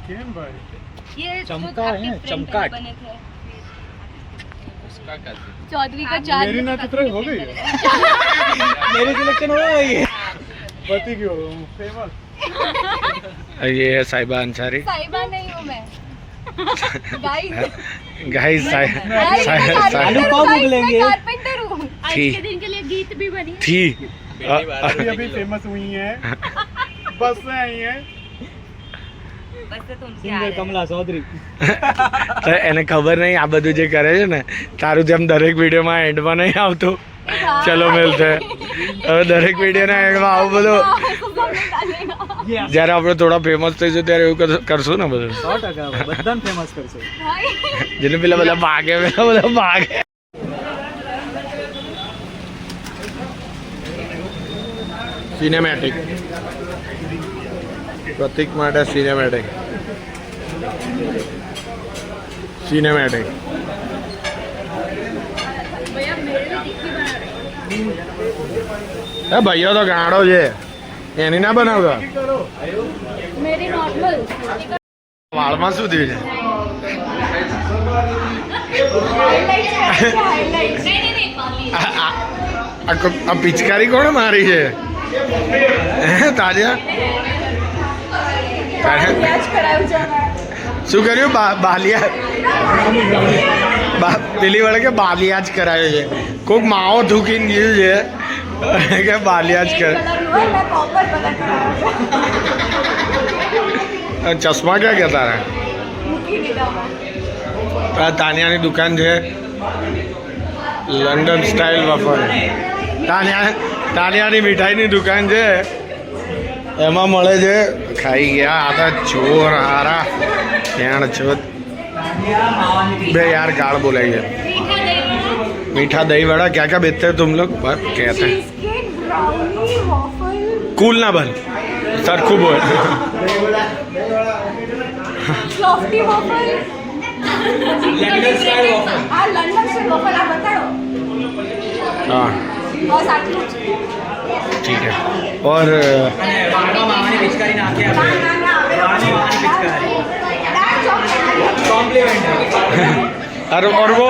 કેમ ભાઈ ये चमका है, चमकाट। बने थे उसका क्या चौधरी का चार मेरी ना चित्र हो गई मेरी सिलेक्शन हो गई है। पति क्यों फेमस ये है साहिबा अंसारी साहिबा नहीं हूँ मैं गाइस गाइस आलू पाव उगलेंगे। कारपेंटर हूँ आज थी। के दिन के लिए गीत भी बनी थी अभी अभी फेमस हुई है बस से आई है बस तो उनके સિંગર કમલા ચૌધરી એને ખબર નહીં આ બધું જે કરે છે ને તારું જેમ દરેક વિડીયોમાં એન્ડમાં નહીં આવતું ચલો મિલતે હવે દરેક વિડીયોના એન્ડમાં આવું બધું જ્યારે આપણે થોડા ફેમસ થઈશું ત્યારે એવું કરશું ને બધું 100% બધાને ફેમસ કરશે જેને પેલા બધા ભાગે સિનેમેટિક પ્રતિક માટે સિનેમેટિક એ ભાઈઓ તો ગાંડો છે એની ના બનાવતા मेरी नॉर्मल વાળમાં શું થયું છે આ પિચકારી કોણે મારી છે તાજા શું કર્યું બાલિયા પેલી વડે કે બાલિયા જ કરાયો છે કોઈક માવો થૂકીને ગયું છે કે બાલિયા જ કરે ચશ્મા ક્યાં ગયા તારા તાનિયાની દુકાન છે લંડન સ્ટાઇલ વફર તાનિયાની મીઠાઈની દુકાન છે એમાં મળે છે ખાઈ ગયા આ તો ચોર હારા ત્યાં છો બે यार गाड़ बोलाई है मीठा दही वड़ा क्या क्या बेचते हैं तुम लोग बस कहते हैं कूल ना बन सर खूब बोल softy waffle London style waffle हां लंदन स्टाइल वॉफल आप बताओ हाँ और साथ में ठीक है और માવાની પિચકારી નાખે આપણે માવાની પિચકારી कॉम्प्लीमेंट और वो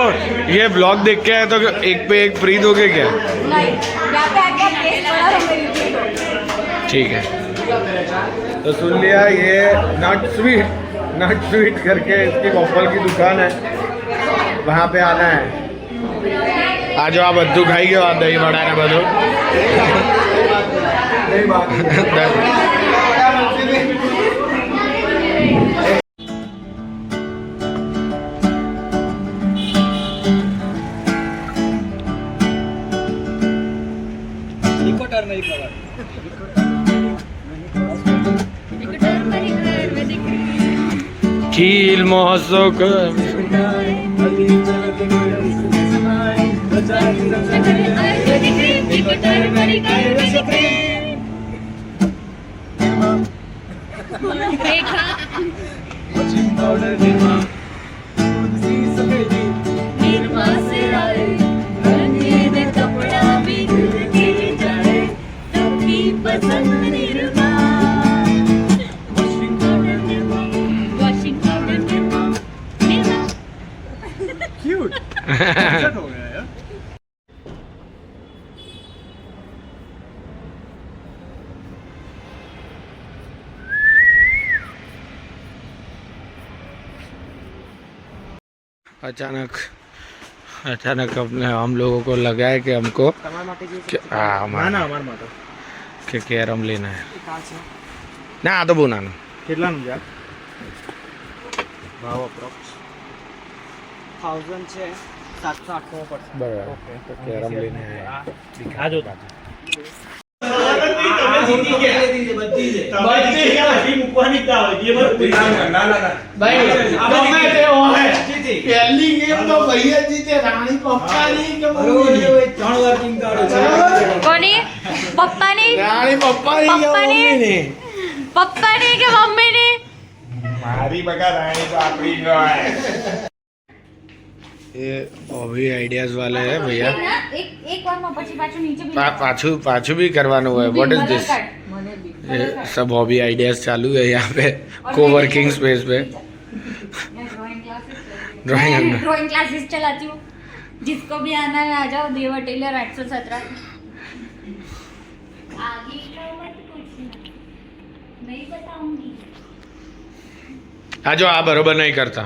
ये ब्लॉग देख के आए तो एक पे एक फ्री दोगे क्या नहीं यहाँ पे आके आप टेस्ट करा तो मेरी फ्री हो ठीक है तो सुन लिया ये नट स्वीट करके इसकी वॉफल की दुकान है वहाँ पे आना है आज आप बद्दू खाई गए और दही बड़ा ने बधो टर्मरिक कलर खील महोत्सव क्यूट हो गया यार अचानक अपने हम लोगों को लगा है कि हमको कि कैरम लेना है ना आ तो बोना કેટલાનું યાર ભાવ અપ્રોક્સ 1000 છે 700 800 પડશે बराबर ओके तो कैरम लेने आए આ જો તમે જીતી ગયા બધી છે બધી મૂકવાની તા હોય એ ભાઈ અમે તે હોય જીતી पहली गेम तो भैया जीते रानी पप्पा नहीं कि ત્રણ વાર ટીમ કાઢો કોની પપ્પા ની रानी पप्पा नहीं पप्पा कि नहीं। मम्मी ने પપ્પા ની કે મમ્મી ની? मारी बगा रानी तो अपनी जो है ये हॉबी आइडियाज वाले हैं भैया એક વારમાં પછી પાછું નીચે બી पाछू भी करवाना हुआ है व्हाट इज दिस મને બી ये सब हॉबी आइडियाज चालू है यहाँ पे कोवर्किंग स्पेस पे ड्राइंग क्लासेस चलाती हूँ जिसको भी आना है आ जाओ देवा टेलर 817 आगे का मत पूछना नहीं बताऊंगी हाँ जो आप बरोबर नहीं करता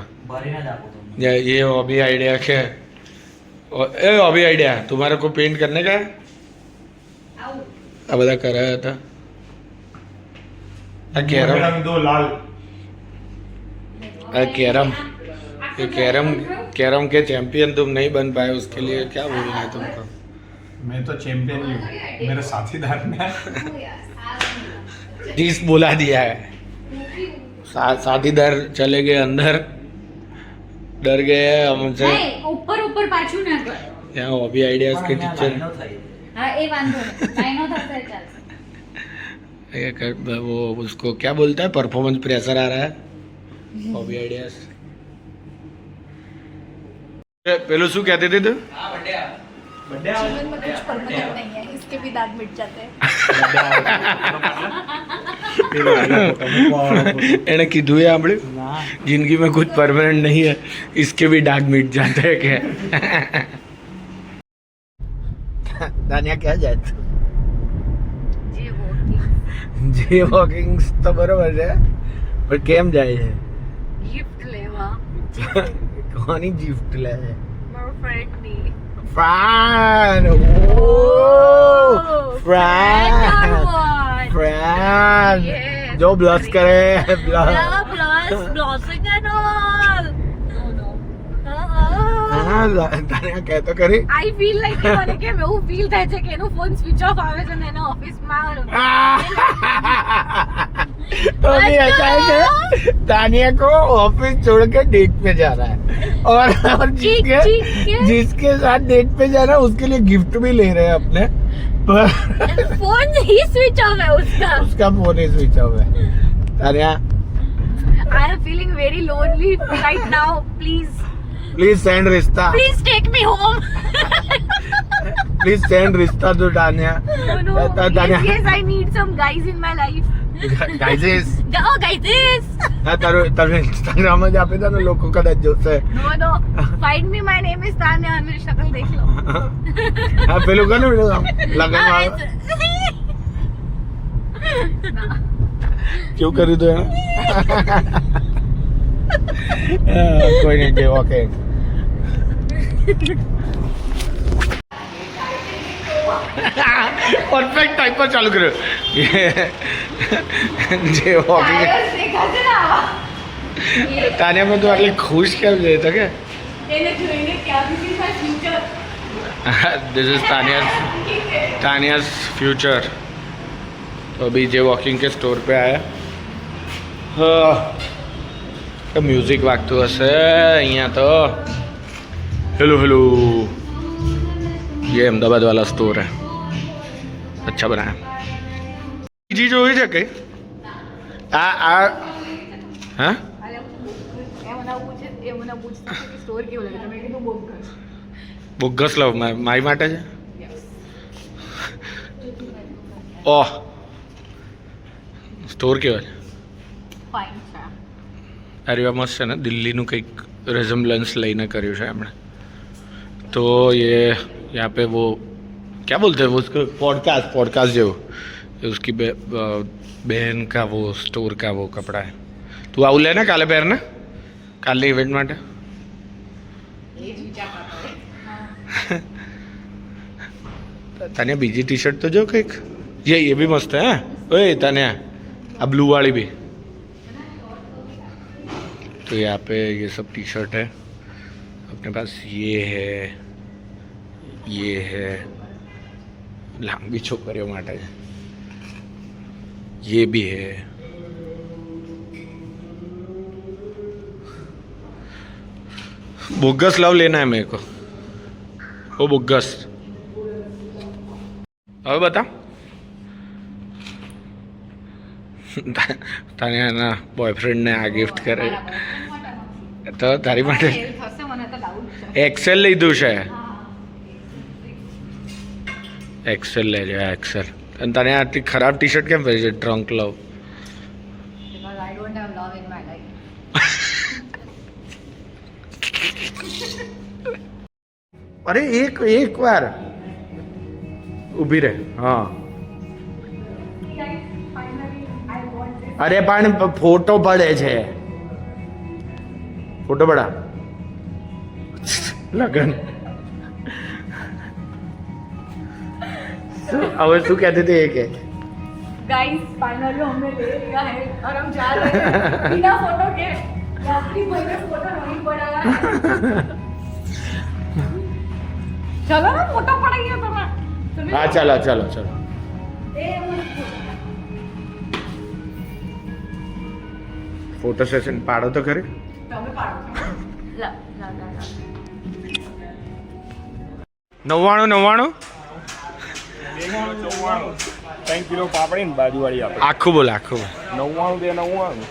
ये हॉबी आइडिया क्या है ए हॉबी आइडिया तुम्हारे को पेंट करने का है આ બધા કરાયા હતા આ કેરમ दो लाल आ कैरम ये कैरम के चैंपियन तुम नहीं बन पाए उसके लिए क्या बोलना है तुमको मैं तो चैंपियन ही हूँ मेरे साथीदार ने जीस बुला दिया है साथीदार चले गए अंदर डर गए हैं हमसे नहीं ऊपर ऊपर पाछू ना कर यहाँ हॉबी आइडियाज के टीचर हाँ ये वांधो नहीं लाइनो થશે ચાલશે वो उसको क्या बोलता है परफॉर्मेंस प्रेशर आ रहा है हॉबी आइडियाज पेलो शू कहते थे तू जीवन में कुछ परमानेंट नहीं है इसके भी दाग मिट जाते हैं એને કીધું એ આપણે जिंदगी में कुछ परमानेंट नहीं है इसके भी दाग मिट जाते हैं क्या दानिया क्या जाए જે વોકિંગ તો બરોબર છે પણ કેમ જાય છે गिफ्ट लेवा કોની ગિફ્ટ લે છે મારો ફ્રેન્ડ ની ફ્રાન ઓ ફ્રાન ફ્રાન Yes. જો બ્લશ કરે બ્લશ ब्लॉसिंग एंड ऑल હા તારે કહે તો કરી આઈ ફીલ લાઈક કે મને કેમ એવું ફીલ થાય છે કે એનું ફોન સ્વિચ ઓફ આવે છે ને એના ઓફિસમાં तो भी ऐसा है कि तानिया को ऑफिस छोड़ के डेट पे जाना है और जिसके साथ डेट पे जाना है उसके लिए गिफ्ट भी ले रहे हैं अपने पर फोन ही स्विच ऑफ है उसका फोन ही स्विच ऑफ है Tania I am feeling very lonely right now please send रिश्ता please take me home please send रिश्ता to Tania Tania yes I need some guys in my life guys oh guys હા તારો Instagram જ આપી દો ને લોકો કદાચ જોશે no find me my name is Tanya અને मेरी शक्ल देख लो હા પેલું કોને લગન વાળું क्यों કરી દો કોઈ નહીં જે ઓકે પરફેક્ટ ટાઈમ પર ચાલુ કર્યો જે વોકિંગ તાનિયા में तो આટલી ખુશ કેમ છે તો કે એને જોઈને ક્યાં બી my future this is Tania's future तो अभी जे वॉकिंग के स्टोर पे आया हाँ म्यूजिक वागतु हशे अहींया तो हेलो हेलो ये अहमदाबाद वाला स्टोर है अच्छा बनाया जी जो है कई आ हाँ સ્ટોર કેવો લાગે તમે કીધું બોગસ બોગસ લવ મારી માટે છે ઓહ સ્ટોર કેવો છે ફાઇન છે અરે મસ્ત છે ને દિલ્હીનું કંઈક रेजम्बलेंस लेने કર્યું છે हमने तो ये यहाँ पे वो क्या बोलते हैं वो उसको पॉडकास्ट जो उसकी बहन का वो स्टोर का वो कपड़ा है तू आવું લે ને કાલે પહેર ને કાલની ઇવેન્ટ માટે तानिया बीजी टी शर्ट तो जो कईक ये भी मस्त है ओए तानिया अब ब्लू वाली भी तो यहाँ पे ये सब टी शर्ट है अपने पास ये है लांबी छोकरीओ माटे ये भी है बोगस लव लेना है मेरे को वो बोगस अब बता તારા બોયફ્રેન્ડ ને આ ગિફ્ટ કરે તો તારી માટે એક્સેલ લીધું છે. એક્સેલ લેજો એક્સેલ. અને તને આટલી ખરાબ ટી શર્ટ કેમ પહેરી છે? ટ્રંક લવ. Because I don't have love in my life. અરે એક વાર ઊભી રહે. હા Guys, finally, I want this. અરે પણ ફોટો પડે છે. ફોટો પડા લગન. હવે શું કહેતી હતી એ કે Guys, finally हमने ले लिया है और हम जा रहे हैं बिना फोटो के. अपनी भाई में फोटो नहीं पड़ा है. चलो ना फोटो पड़ेगी तो मैं. હા ચાલો ચાલો ચાલો. ફોટો સેશન પાડો તો ખરી. તમે પાડો. લા લા લા. 99 3 કિલો પાપડી ને બાજુવાળી આપણે આખું બોલ આખું બોલ. 99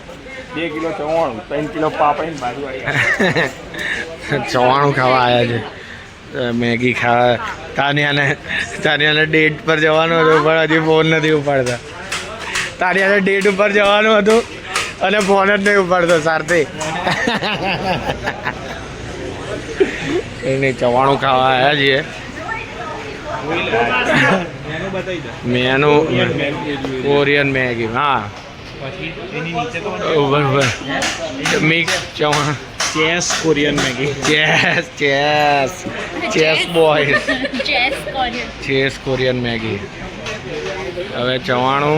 2 કિલો 94 3 કિલો પાપડી ને બાજુવાળી 94 ખાવા આવ્યા છે. મેગી ખાવા. તાનિયાને ડેટ પર જવાનું હતું પણ હજી ફોન નથી ઉપાડતા. તાનિયાને ડેટ ઉપર જવાનું હતું અને ફોન જ નહીં ઉપાડતો સારથી. કંઈ નહીં 94 ખાવા આવ્યા છીએ. Menu Korean Maggi. હા બરોબર. Mix 94 cheese Korean Maggi cheese boys cheese Korean. Cheese Korean Maggi. હવે 94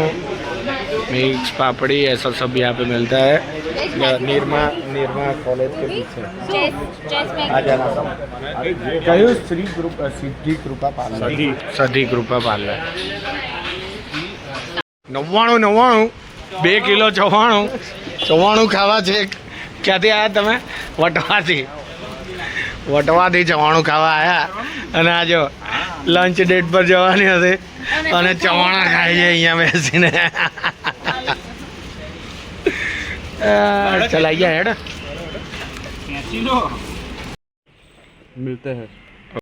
मिक्स पापड़ी ऐसा सब यहाँ पे मिलता है. निर्मा कॉलेज के पीछे चेस चेस में आ जाना सब. कहीं सिद्धि कृपा पार्लर. सिद्धि कृपा पार्लर. 99 2 કિલો 94 ખાવા છે. ક્યાંથી આવ્યા તમે? વટવાથી 94 ખાવા આવ્યા. અને આ જો લંચ ડેટ પર જવાની હતી અને 94 ખાઈ છે અહીંયા બેસીને. ચલ આવી ગયા હેડ. मिलते हैं